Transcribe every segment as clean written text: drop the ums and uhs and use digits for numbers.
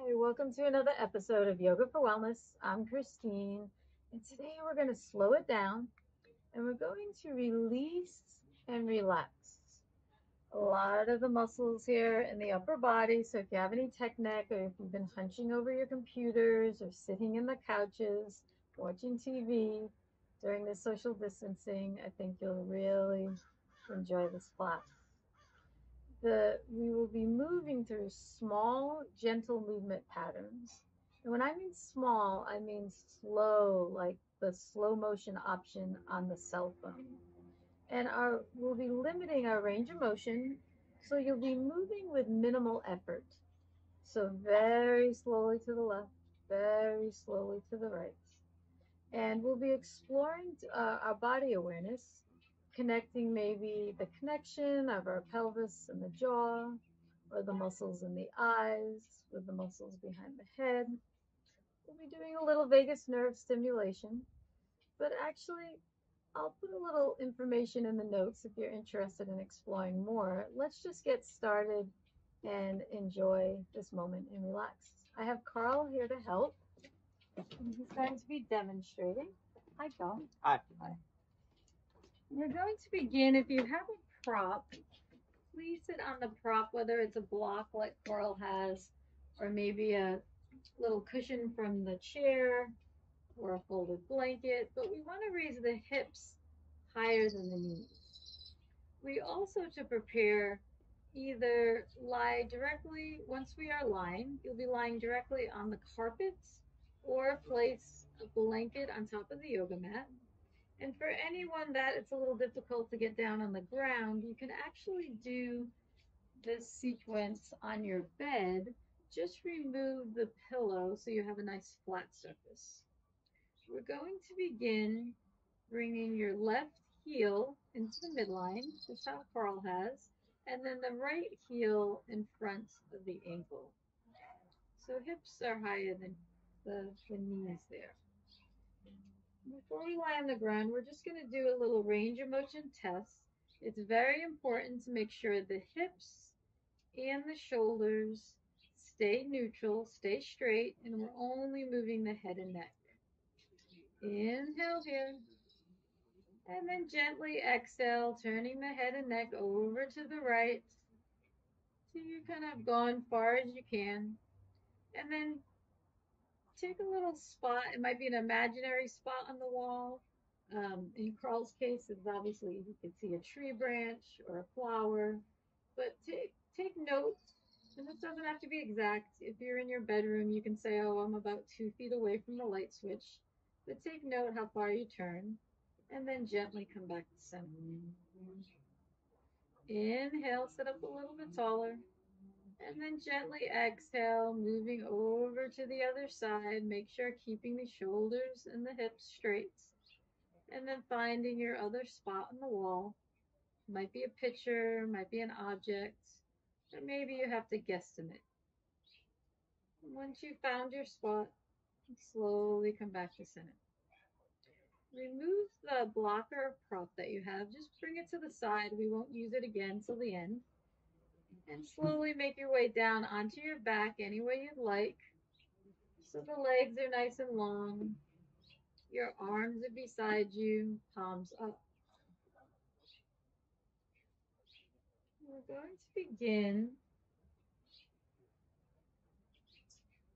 Hi, welcome to another episode of Yoga for Wellness. I'm Christine, and today we're going to slow it down and we're going to release and relax a lot of the muscles here in the upper body. So, if you have any tech neck or if you've been hunching over your computers or sitting in the couches watching TV during this social distancing, I think you'll really enjoy this class. We will be moving through small, gentle movement patterns. And when I mean small, I mean slow, like the slow motion option on the cell phone. And we'll be limiting our range of motion, so you'll be moving with minimal effort. So very slowly to the left, very slowly to the right. And we'll be exploring our body awareness, connecting maybe the connection of our pelvis and the jaw, or the muscles in the eyes with the muscles behind the head. We'll be doing a little vagus nerve stimulation, but actually, I'll put a little information in the notes if you're interested in exploring more. Let's just get started and enjoy this moment and relax. I have Carl here to help, and he's going to be demonstrating. Hi, Carl. Hi. Hi. We're going to begin. If you have a prop, please sit on the prop, whether it's a block like Coral has, or maybe a little cushion from the chair or a folded blanket. But we want to raise the hips higher than the knees. We also, to prepare, either lie directly, once we are lying, you'll be lying directly on the carpet or place a blanket on top of the yoga mat. And for anyone that it's a little difficult to get down on the ground, you can actually do this sequence on your bed. Just remove the pillow so you have a nice flat surface. We're going to begin bringing your left heel into the midline, just how Carl has, and then the right heel in front of the ankle. So hips are higher than the knees there. Before we lie on the ground, we're just going to do a little range of motion test. It's very important to make sure the hips and the shoulders stay neutral, stay straight, and we're only moving the head and neck. Inhale here, and then gently exhale, turning the head and neck over to the right till you kind of gone far as you can. And then take a little spot. It might be an imaginary spot on the wall. In Carl's case, it's obviously you can see a tree branch or a flower, but take note. And this doesn't have to be exact. If you're in your bedroom, you can say, "Oh, I'm about 2 feet away from the light switch." But take note how far you turn, and then gently come back to center. Inhale, sit up a little bit taller. And then gently exhale, moving over to the other side. Make sure keeping the shoulders and the hips straight. And then finding your other spot on the wall. Might be a picture, might be an object, or maybe you have to guesstimate. And once you've found your spot, slowly come back to center. Remove the blocker prop that you have. Just bring it to the side. We won't use it again till the end. And slowly make your way down onto your back any way you'd like. So the legs are nice and long. Your arms are beside you, palms up. We're going to begin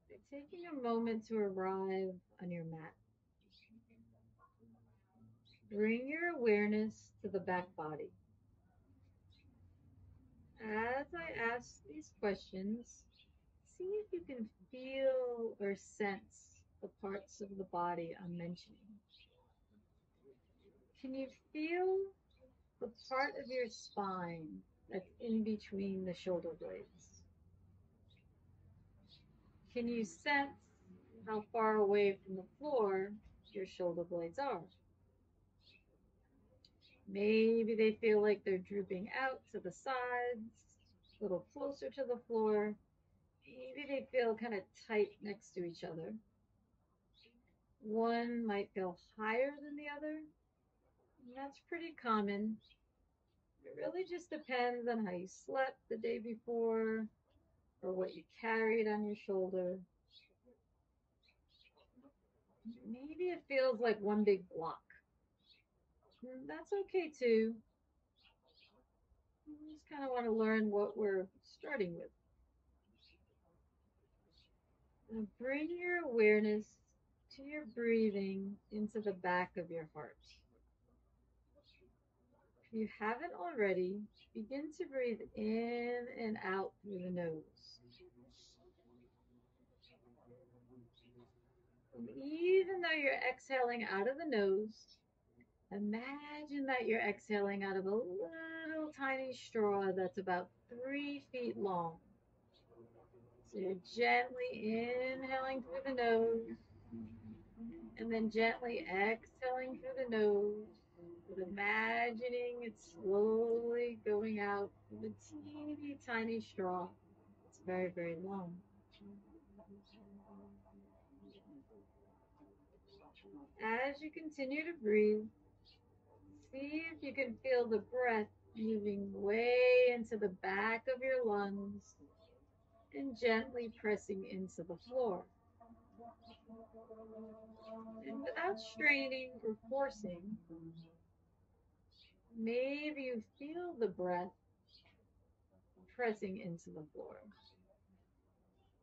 by taking a moment to arrive on your mat. Bring your awareness to the back body. As I ask these questions, see if you can feel or sense the parts of the body I'm mentioning. Can you feel the part of your spine that's in between the shoulder blades? Can you sense how far away from the floor your shoulder blades are? Maybe they feel like they're drooping out to the sides, a little closer to the floor. Maybe they feel kind of tight next to each other. One might feel higher than the other. And that's pretty common. It really just depends on how you slept the day before, or what you carried on your shoulder. Maybe it feels like one big block. That's okay too. We just kind of want to learn what we're starting with. Now bring your awareness to your breathing into the back of your heart. If you haven't already, begin to breathe in and out through the nose. And even though you're exhaling out of the nose, imagine that you're exhaling out of a little tiny straw that's about 3 feet long. So you're gently inhaling through the nose and then gently exhaling through the nose, but imagining it's slowly going out with a teeny tiny straw. It's very, very long. As you continue to breathe, see if you can feel the breath moving way into the back of your lungs and gently pressing into the floor. And without straining or forcing, maybe you feel the breath pressing into the floor.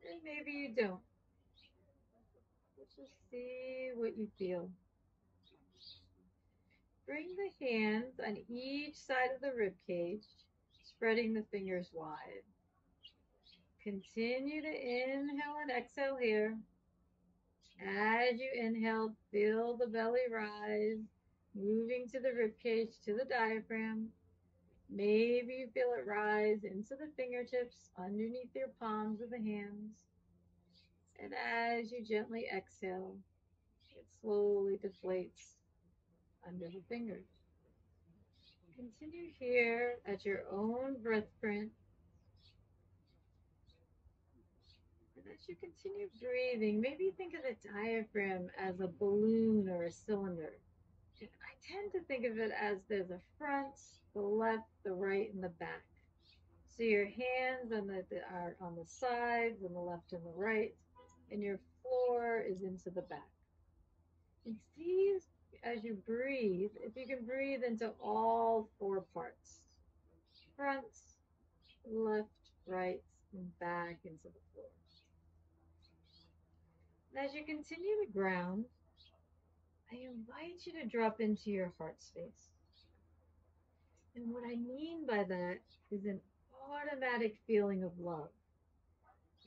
And maybe you don't. Just see what you feel. Bring the hands on each side of the rib cage, spreading the fingers wide. Continue to inhale and exhale here. As you inhale, feel the belly rise, moving to the rib cage, to the diaphragm. Maybe you feel it rise into the fingertips, underneath your palms of the hands. And as you gently exhale, it slowly deflates under the fingers. Continue here at your own breath print. And as you continue breathing, maybe think of the diaphragm as a balloon or a cylinder. And I tend to think of it as there's a front, the left, the right, and the back. So your hands are on the sides, on the left and the right, and your floor is into the back. And see as you breathe, if you can breathe into all 4 parts: front, left, right, and back into the floor. And as you continue to ground, I invite you to drop into your heart space. And what I mean by that is an automatic feeling of love.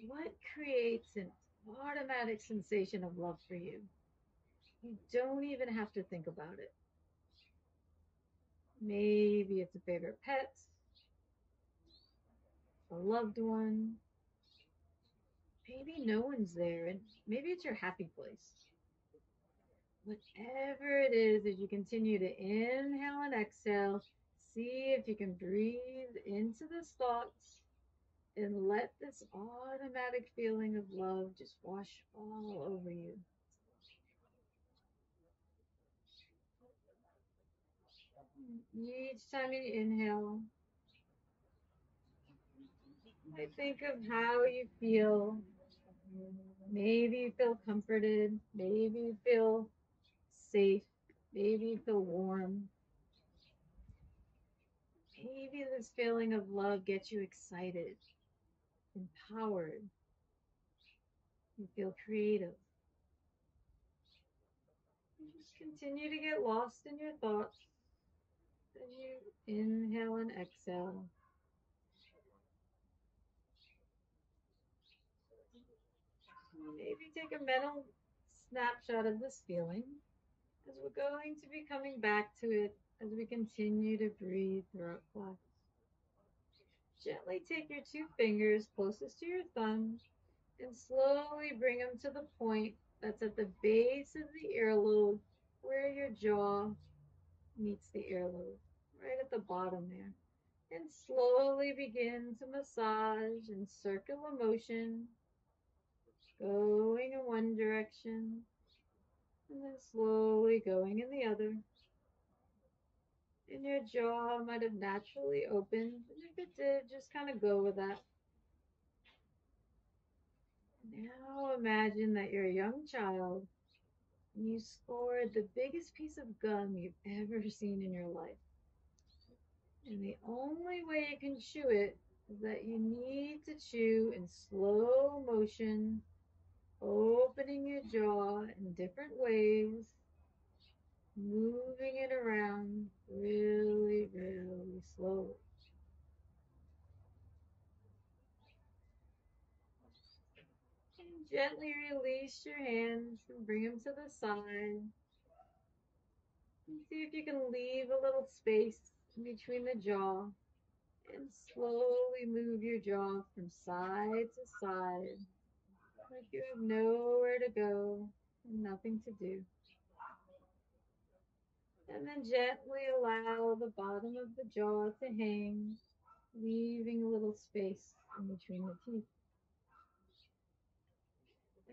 What creates an automatic sensation of love for you? You don't even have to think about it. Maybe it's a favorite pet, a loved one. Maybe no one's there, and maybe it's your happy place. Whatever it is, as you continue to inhale and exhale, see if you can breathe into this thoughts and let this automatic feeling of love just wash all over you. Each time you inhale, I think of how you feel. Maybe you feel comforted. Maybe you feel safe. Maybe you feel warm. Maybe this feeling of love gets you excited, empowered. You feel creative. You just continue to get lost in your thoughts as you inhale and exhale. Maybe take a mental snapshot of this feeling as we're going to be coming back to it as we continue to breathe throughout class. Gently take your 2 fingers closest to your thumb and slowly bring them to the point that's at the base of the earlobe where your jaw meets the earlobe, right at the bottom there. And slowly begin to massage in circular motion, going in one direction and then slowly going in the other. And your jaw might have naturally opened, and if it did, just kind of go with that. Now imagine that you're a young child and you scored the biggest piece of gum you've ever seen in your life. And the only way you can chew it is that you need to chew in slow motion, opening your jaw in different ways, moving it around really, really slowly. And gently release your hands and bring them to the side. And see if you can leave a little space in between the jaw and slowly move your jaw from side to side like you have nowhere to go and nothing to do. And then gently allow the bottom of the jaw to hang, leaving a little space in between the teeth.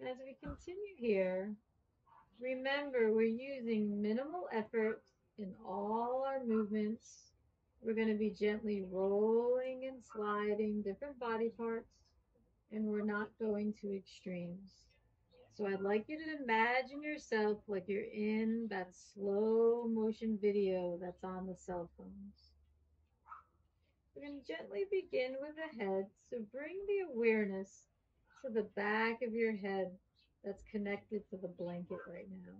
And as we continue here, remember we're using minimal effort in all our movements. We're going to be gently rolling and sliding different body parts, and we're not going to extremes. So I'd like you to imagine yourself like you're in that slow motion video that's on the cell phones. We're going to gently begin with the head. So bring the awareness to the back of your head that's connected to the blanket right now.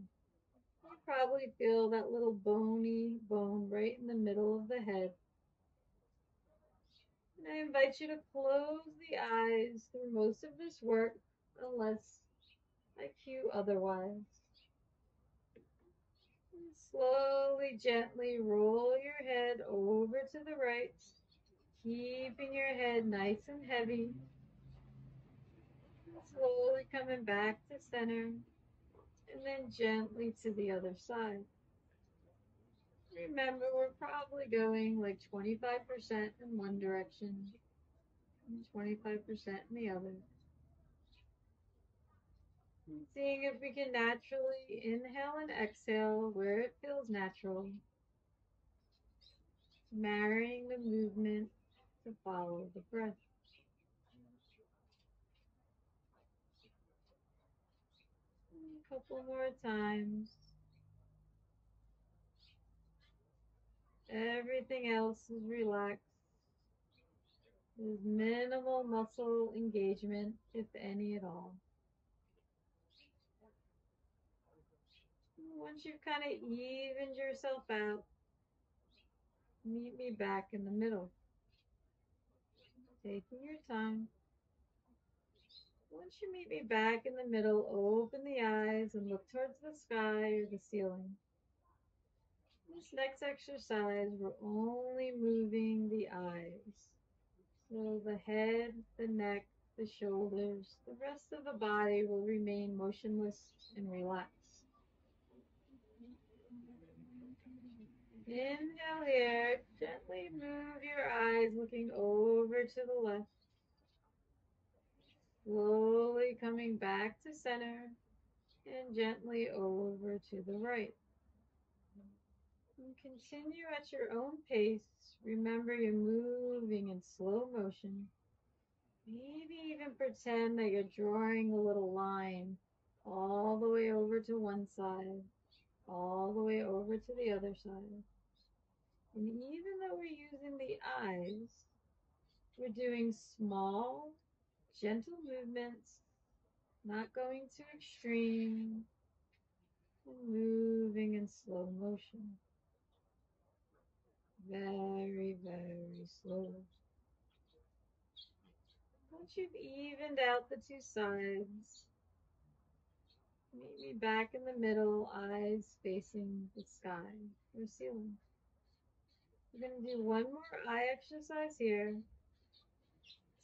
You probably feel that little bony bone right in the middle of the head. And I invite you to close the eyes through most of this work unless I cue otherwise. And slowly, gently roll your head over to the right, keeping your head nice and heavy. And slowly coming back to center, and then gently to the other side. Remember, we're probably going like 25% in one direction and 25% in the other. And seeing if we can naturally inhale and exhale where it feels natural, marrying the movement to follow the breath. And a couple more times. Everything else is relaxed. There's minimal muscle engagement, if any at all. Once you've kind of evened yourself out, meet me back in the middle. Taking your time. Once you meet me back in the middle, open the eyes and look towards the sky or the ceiling. This next exercise, we're only moving the eyes. So the head, the neck, the shoulders, the rest of the body will remain motionless and relaxed. Inhale here, gently move your eyes looking over to the left. Slowly coming back to center and gently over to the right. And continue at your own pace. Remember you're moving in slow motion. Maybe even pretend that you're drawing a little line all the way over to one side, all the way over to the other side. And even though we're using the eyes, we're doing small, gentle movements, not going too extreme, and moving in slow motion. Very, very slowly. Once you've evened out the two sides, meet me back in the middle, eyes facing the sky or ceiling. We're going to do one more eye exercise here.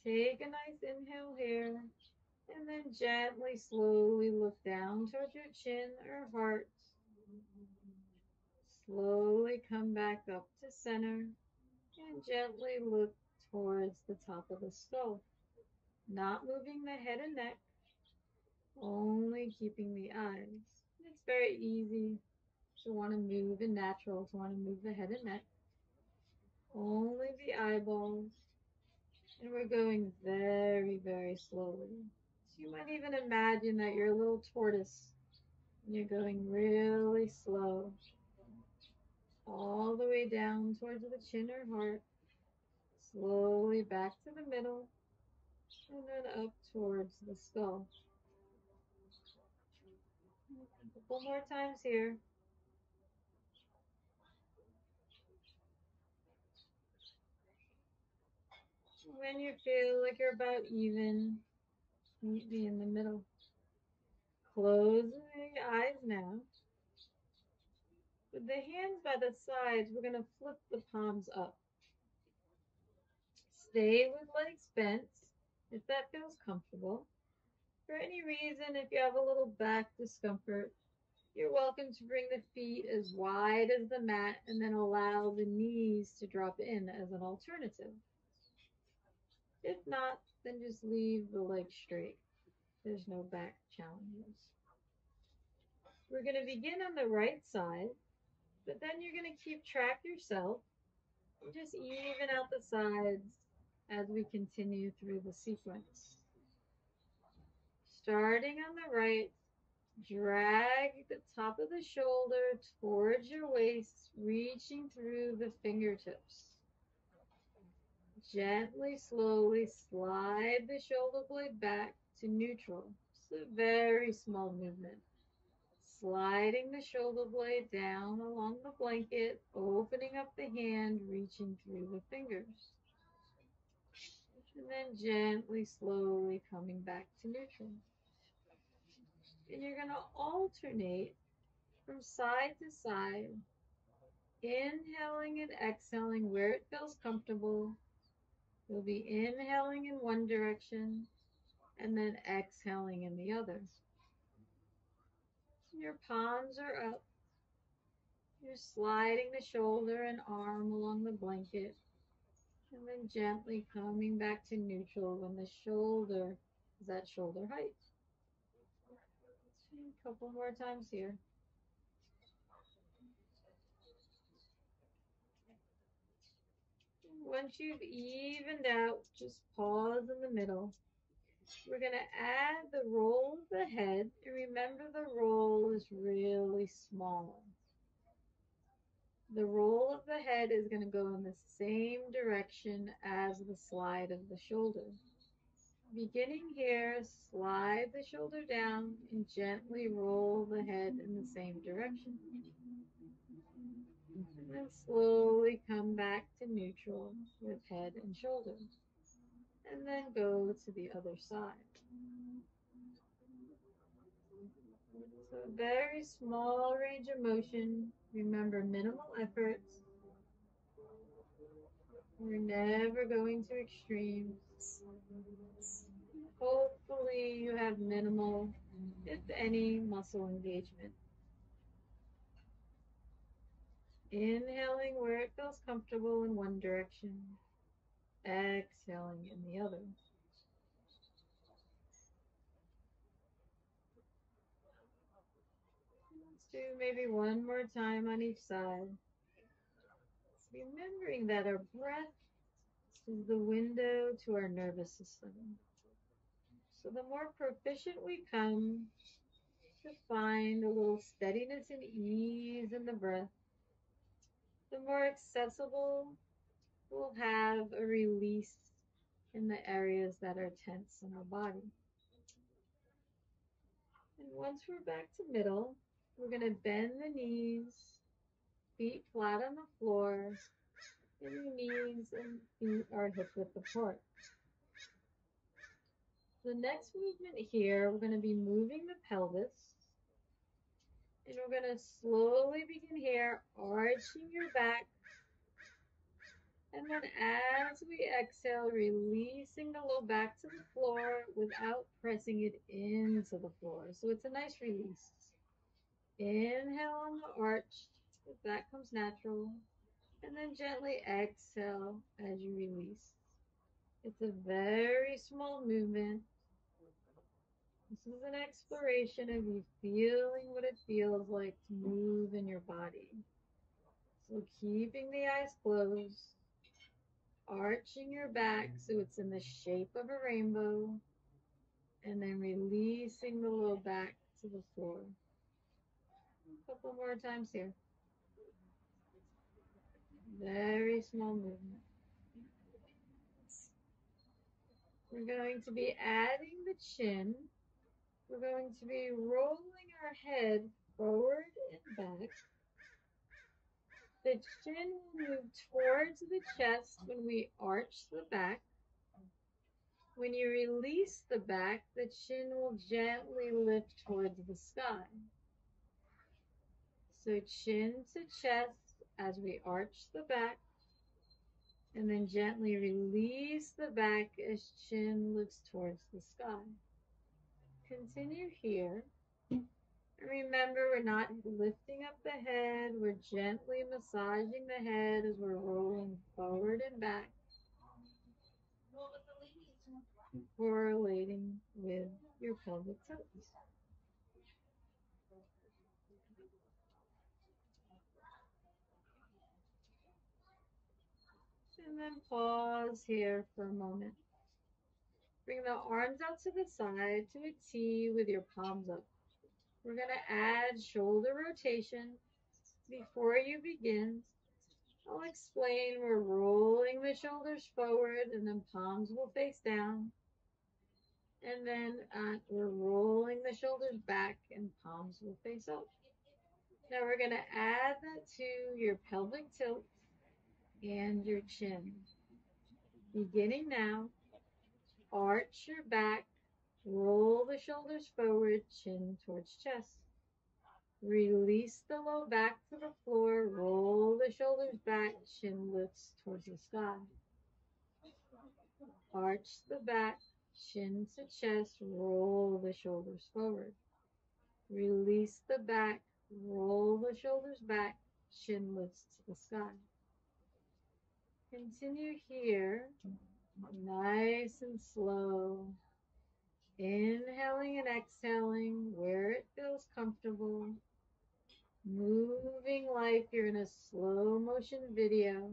Take a nice inhale here, and then gently, slowly look down towards your chin or heart. Slowly come back up to center, and gently look towards the top of the skull. Not moving the head and neck, only keeping the eyes. It's very easy to want to move and natural to want to move the head and neck. Only the eyeballs. And we're going very, very slowly. You might even imagine that you're a little tortoise and you're going really slow all the way down towards the chin or heart, slowly back to the middle, and then up towards the skull. A couple more times here. When you feel like you're about even, meet me in the middle. Close the eyes now. With the hands by the sides, we're going to flip the palms up. Stay with legs bent if that feels comfortable. For any reason, if you have a little back discomfort, you're welcome to bring the feet as wide as the mat and then allow the knees to drop in as an alternative. If not, then just leave the legs straight. There's no back challenges. We're going to begin on the right side, but then you're going to keep track yourself and just even out the sides as we continue through the sequence. Starting on the right, drag the top of the shoulder towards your waist, reaching through the fingertips. Gently, slowly slide the shoulder blade back to neutral. It's a very small movement. Sliding the shoulder blade down along the blanket, opening up the hand, reaching through the fingers. And then gently, slowly coming back to neutral. And you're going to alternate from side to side, inhaling and exhaling where it feels comfortable. You'll be inhaling in one direction and then exhaling in the other. Your palms are up. You're sliding the shoulder and arm along the blanket and then gently coming back to neutral when the shoulder is at shoulder height. A couple more times here. Once you've evened out, just pause in the middle. We're going to add the roll of the head, and remember the roll is really small. The roll of the head is going to go in the same direction as the slide of the shoulder. Beginning here, slide the shoulder down and gently roll the head in the same direction. And then slowly come back to neutral with head and shoulder. And then go to the other side. So very small range of motion. Remember, minimal effort. We're never going to extremes. Hopefully you have minimal, if any, muscle engagement. Inhaling where it feels comfortable in one direction. Exhaling in the other. Let's do maybe one more time on each side. Remembering that our breath is the window to our nervous system. So the more proficient we come to find a little steadiness and ease in the breath, the more accessible we'll have a release in the areas that are tense in our body. And once we're back to middle, we're going to bend the knees, feet flat on the floor, and your knees and feet are hip width apart. The next movement here, we're going to be moving the pelvis. And we're going to slowly begin here, arching your back. And then as we exhale, releasing the low back to the floor without pressing it into the floor. So it's a nice release. Inhale on the arch, if that comes natural. And then gently exhale as you release. It's a very small movement. This is an exploration of you feeling what it feels like to move in your body. So keeping the eyes closed, arching your back so it's in the shape of a rainbow, and and then releasing the low back to the floor. A couple more times here. Very small movement. We're going to be adding the chin. We're going to be rolling our head forward and back. The chin will move towards the chest when we arch the back. When you release the back, the chin will gently lift towards the sky. So chin to chest as we arch the back, and then gently release the back as chin lifts towards the sky. Continue here. And remember, we're not lifting up the head, we're gently massaging the head as we're rolling forward and back, correlating with your pelvic tilts. And then pause here for a moment. Bring the arms out to the side to a T with your palms up. We're going to add shoulder rotation. Before you begin, I'll explain we're rolling the shoulders forward and then palms will face down. And then we're rolling the shoulders back and palms will face up. Now we're going to add that to your pelvic tilt and your chin. Beginning now, arch your back, roll the shoulders forward, chin towards chest. Release the low back to the floor, roll the shoulders back, chin lifts towards the sky. Arch the back, chin to chest, roll the shoulders forward. Release the back, roll the shoulders back, chin lifts to the sky. Continue here, nice and slow. Inhaling and exhaling where it feels comfortable. Moving like you're in a slow motion video.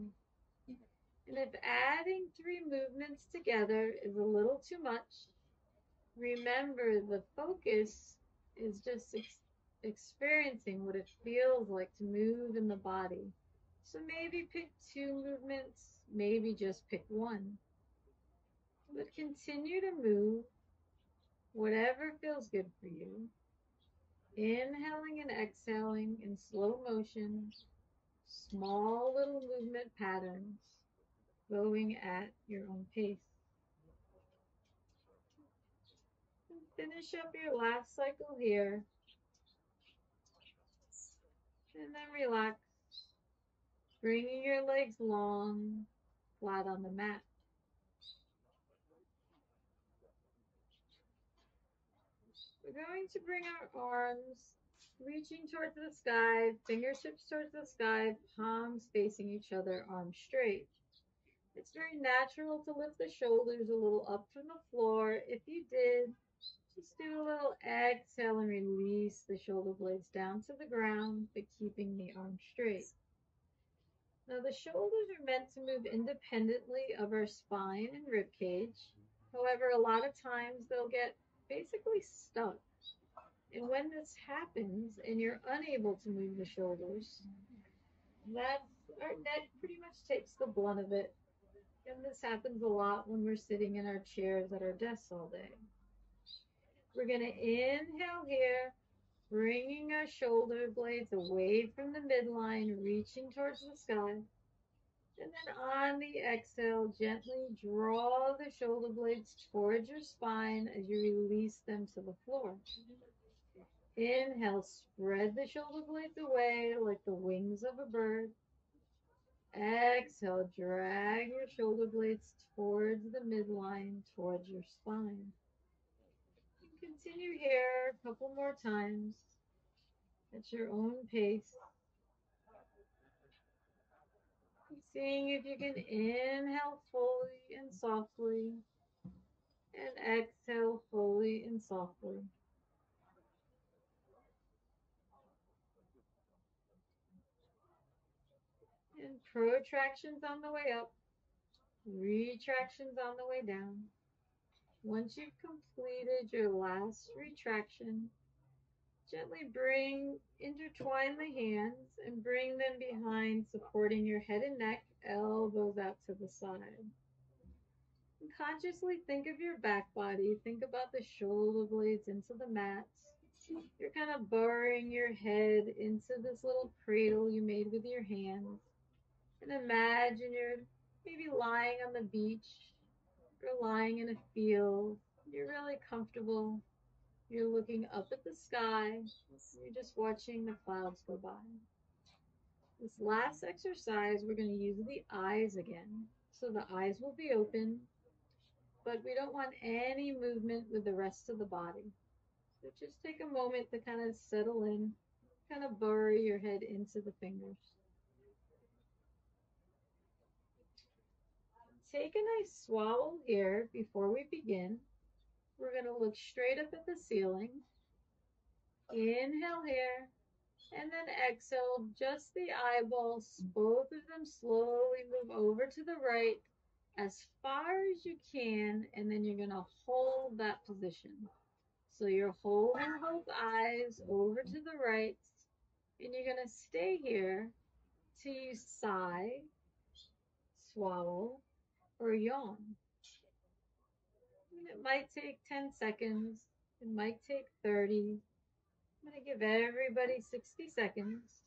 And if adding 3 movements together is a little too much, remember the focus is just experiencing what it feels like to move in the body. So maybe pick 2 movements, maybe just pick 1. But continue to move whatever feels good for you. Inhaling and exhaling in slow motion, small little movement patterns, going at your own pace. And finish up your last cycle here. And then relax, bringing your legs long, flat on the mat. We're going to bring our arms reaching towards the sky, fingertips towards the sky, palms facing each other, arms straight. It's very natural to lift the shoulders a little up from the floor. If you did, just do a little exhale and release the shoulder blades down to the ground, but keeping the arms straight. Now the shoulders are meant to move independently of our spine and rib cage. However, a lot of times they'll get basically stuck. And when this happens and you're unable to move the shoulders, our neck pretty much takes the brunt of it. And this happens a lot when we're sitting in our chairs at our desks all day. We're going to inhale here, bringing our shoulder blades away from the midline, reaching towards the sky. And then on the exhale, gently draw the shoulder blades towards your spine as you release them to the floor. Inhale, spread the shoulder blades away like the wings of a bird. Exhale, drag your shoulder blades towards the midline, towards your spine. Continue here a couple more times at your own pace. Seeing if you can inhale fully and softly and exhale fully and softly. And protractions on the way up, retractions on the way down. Once you've completed your last retraction, gently intertwine the hands and bring them behind, supporting your head and neck, elbows out to the side. And consciously think of your back body. Think about the shoulder blades into the mats. You're kind of burrowing your head into this little cradle you made with your hands. And imagine you're maybe lying on the beach or lying in a field. You're really comfortable. You're looking up at the sky. You're just watching the clouds go by. This last exercise, we're going to use the eyes again. So the eyes will be open, but we don't want any movement with the rest of the body. So just take a moment to kind of settle in, kind of bury your head into the fingers. Take a nice swallow here before we begin. We're going to look straight up at the ceiling. Inhale here, and then exhale, just the eyeballs, both of them slowly move over to the right as far as you can, and then you're going to hold that position. So you're holding both eyes over to the right, and you're going to stay here till you sigh, swallow, or yawn. And it might take 10 seconds, it might take 30. I'm going to give everybody 60 seconds.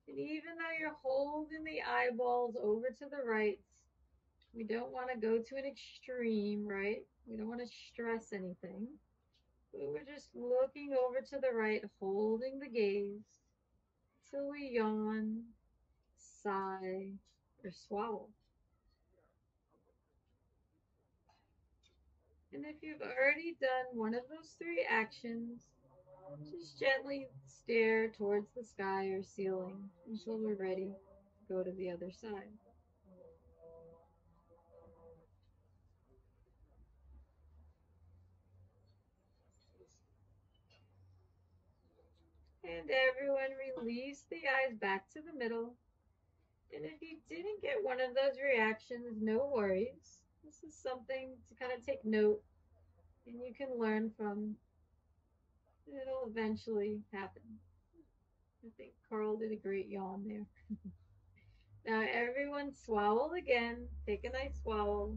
And even though you're holding the eyeballs over to the right, we don't want to go to an extreme, right? We don't want to stress anything. But we're just looking over to the right, holding the gaze till we yawn, sigh, or swallow. And if you've already done one of those three actions, just gently stare towards the sky or ceiling until we're ready to go to the other side. And everyone release the eyes back to the middle. And if you didn't get one of those reactions, no worries. This is something to kind of take note and you can learn from. It'll eventually happen. I think Carl did a great yawn there. Now everyone swallow again. Take a nice swallow.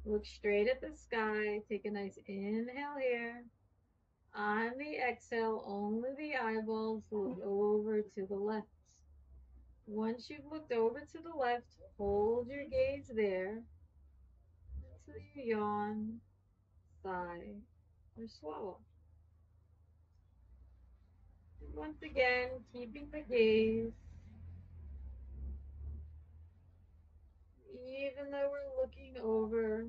Look straight at the sky. Take a nice inhale here. On the exhale, only the eyeballs look over to the left. Once you've looked over to the left, hold your gaze there until you yawn, sigh, or swallow. And once again, keeping the gaze. Even though we're looking over,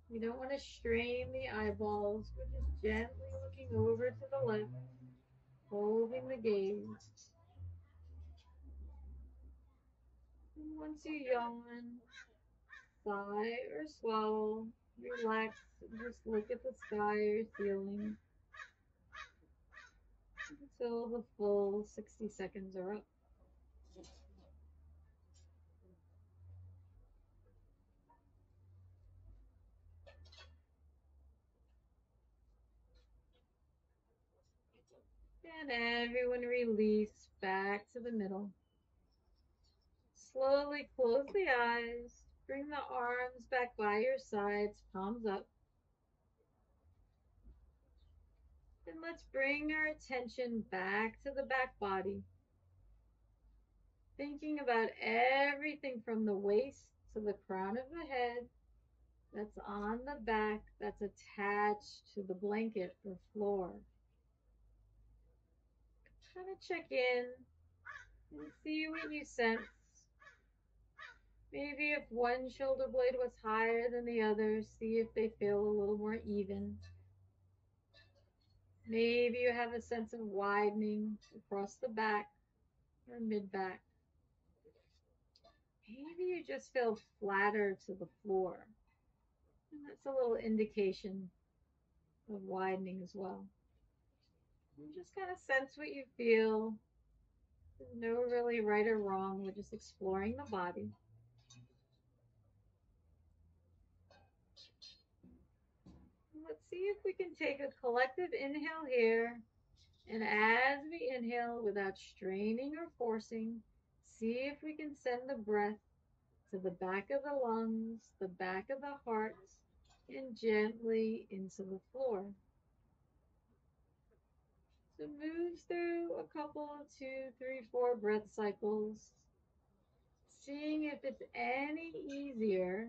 we don't want to strain the eyeballs. We're just gently looking over to the left, holding the gaze. And once you yawn, sigh, or swallow, relax and just look at the sky or ceiling until the full 60 seconds are up. And everyone release back to the middle. Slowly close the eyes. Bring the arms back by your sides, palms up. And let's bring our attention back to the back body. Thinking about everything from the waist to the crown of the head that's on the back, that's attached to the blanket or floor. Kind of check in and see what you sense. Maybe if one shoulder blade was higher than the other, see if they feel a little more even. Maybe you have a sense of widening across the back or mid-back. Maybe you just feel flatter to the floor. And that's a little indication of widening as well. And just kind of sense what you feel. There's no really right or wrong. We're just exploring the body. see if we can take a collective inhale here. And as we inhale without straining or forcing, see if we can send the breath to the back of the lungs, the back of the heart, and gently into the floor. So move through a couple of 2, 3, 4 breath cycles, seeing if it's any easier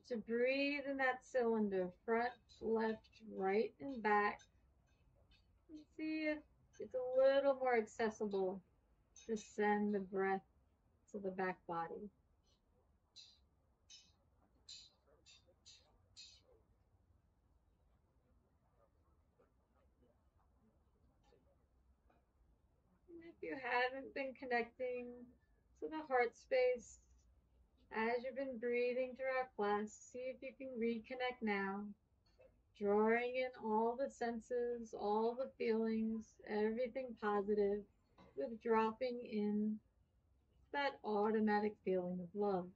to breathe in that cylinder, front, left, right, and back. And see if it's a little more accessible to send the breath to the back body. And if you haven't been connecting to the heart space as you've been breathing throughout class, see if you can reconnect now, drawing in all the senses, all the feelings, everything positive, with dropping in that automatic feeling of love.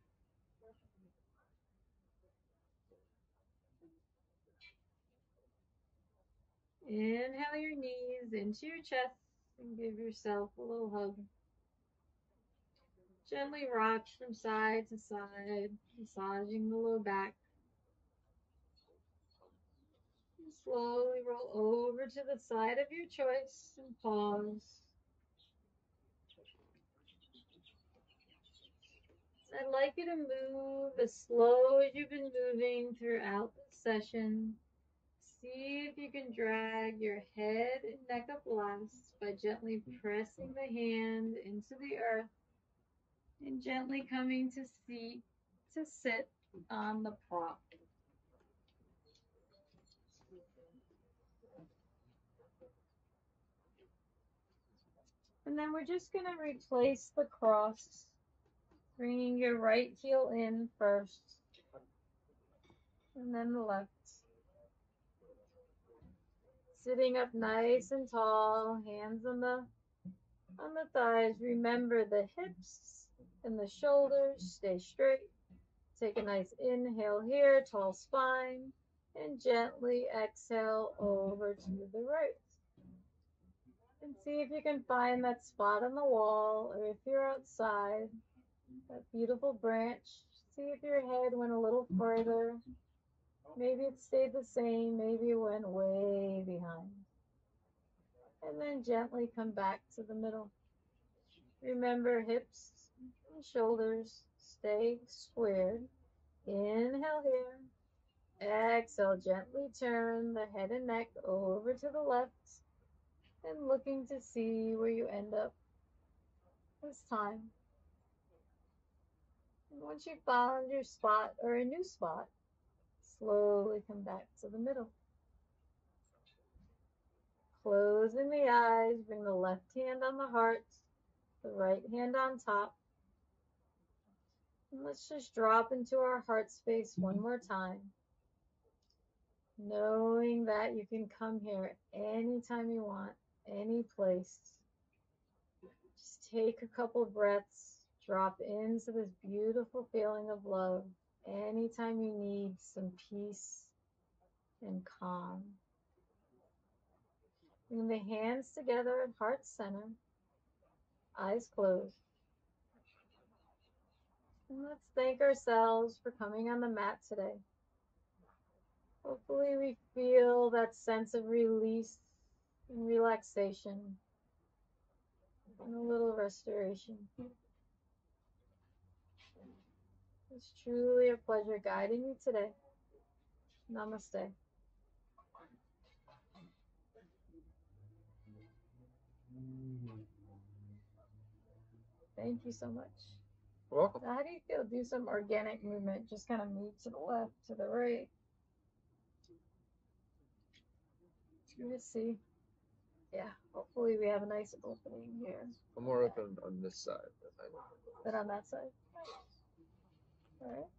Inhale your knees into your chest and give yourself a little hug. Gently rock from side to side, massaging the low back. And slowly roll over to the side of your choice and pause. I'd like you to move as slow as you've been moving throughout the session. See if you can drag your head and neck up last by gently pressing the hand into the earth and gently coming to sit on the prop. And then we're just going to replace the cross, bringing your right heel in first and then the left. Sitting up nice and tall, hands on the thighs. Remember the hips and the shoulders stay straight. Take a nice inhale here, tall spine, and gently exhale over to the right. And see if you can find that spot on the wall, or if you're outside, that beautiful branch. See if your head went a little further. Maybe it stayed the same, maybe it went way behind. And then gently come back to the middle. Remember, hips and shoulders stay squared. Inhale here. Exhale, gently turn the head and neck over to the left and looking to see where you end up this time. And once you've found your spot or a new spot, slowly come back to the middle. Closing the eyes, bring the left hand on the heart, the right hand on top. And let's just drop into our heart space one more time, knowing that you can come here anytime you want, any place. Just take a couple breaths, drop into this beautiful feeling of love anytime you need some peace and calm. Bring the hands together at heart center, eyes closed. And let's thank ourselves for coming on the mat today. Hopefully we feel that sense of release and relaxation and a little restoration. It's truly a pleasure guiding you today. Namaste. Thank you so much. You're welcome. Now, how do you feel? Do some organic movement. Just kind of move to the left, to the right. Let's see. Yeah, hopefully we have a nice opening here. I'm more open on this side. But on that side. All right.